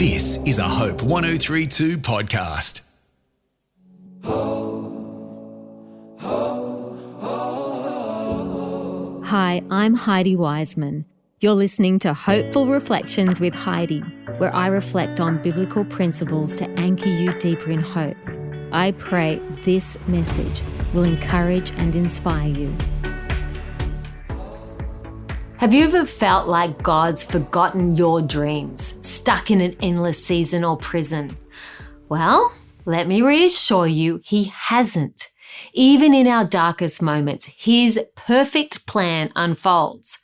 This is a Hope 1032 podcast. Hi, I'm Heidi Wiseman. You're listening to Hopeful Reflections with Heidi, where I reflect on biblical principles to anchor you deeper in hope. I pray this message will encourage and inspire you. Have you ever felt like God's forgotten your dreams, stuck in an endless season or prison? Well, let me reassure you, He hasn't. Even in our darkest moments, His perfect plan unfolds.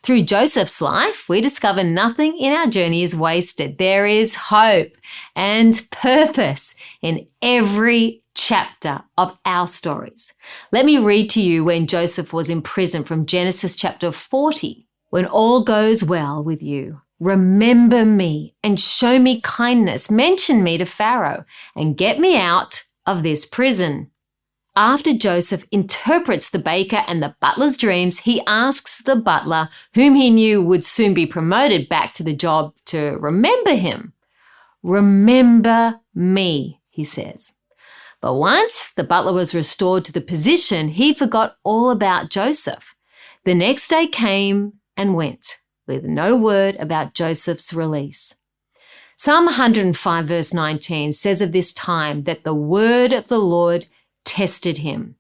Through Joseph's life, we discover nothing in our journey is wasted. There is hope and purpose in every chapter of our stories. Let me read to you when Joseph was in prison from Genesis chapter 40. When all goes well with you, remember me and show me kindness. Mention me to Pharaoh and get me out of this prison. After Joseph interprets the baker and the butler's dreams, he asks the butler, whom he knew would soon be promoted back to the job, to remember him. Remember me, he says. But once the butler was restored to the position, he forgot all about Joseph. The next day came and went with no word about Joseph's release. Psalm 105 verse 19 says of this time that the word of the Lord tested him.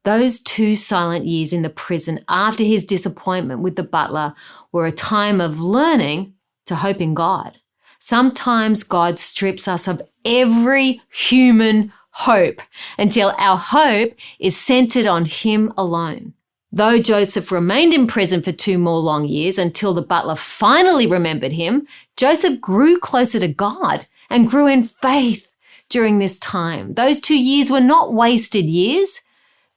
Those 2 silent years in the prison after his disappointment with the butler were a time of learning to hope in God. Sometimes God strips us of every human hope until our hope is centered on Him alone. Though Joseph remained in prison for 2 more long years until the butler finally remembered him, Joseph grew closer to God and grew in faith during this time. Those 2 years were not wasted years.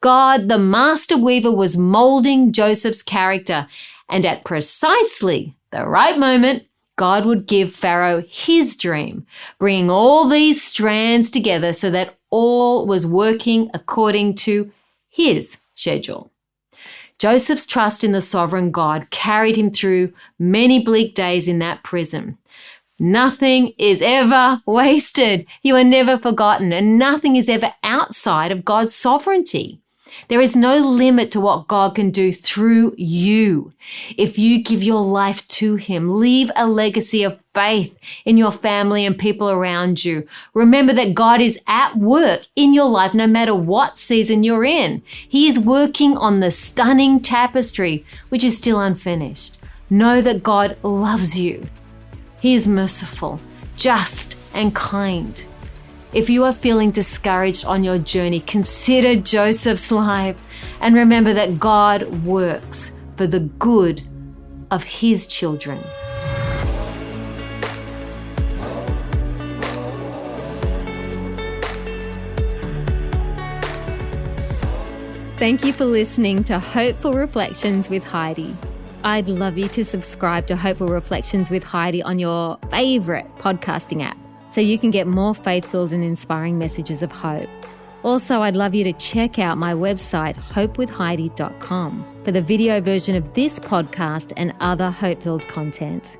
God, the master weaver, was molding Joseph's character, and at precisely the right moment, God would give Pharaoh his dream, bringing all these strands together so that all was working according to his schedule. Joseph's trust in the sovereign God carried him through many bleak days in that prison. Nothing is ever wasted. You are never forgotten, and nothing is ever outside of God's sovereignty. There is no limit to what God can do through you. If you give your life to Him, leave a legacy of faith in your family and people around you. Remember that God is at work in your life no matter what season you're in. He is working on the stunning tapestry, which is still unfinished. Know that God loves you. He is merciful, just, and kind. If you are feeling discouraged on your journey, consider Joseph's life and remember that God works for the good of His children. Thank you for listening to Hopeful Reflections with Heidi. I'd love you to subscribe to Hopeful Reflections with Heidi on your favorite podcasting app, so you can get more faith-filled and inspiring messages of hope. Also, I'd love you to check out my website, hopewithheidi.com, for the video version of this podcast and other hope-filled content.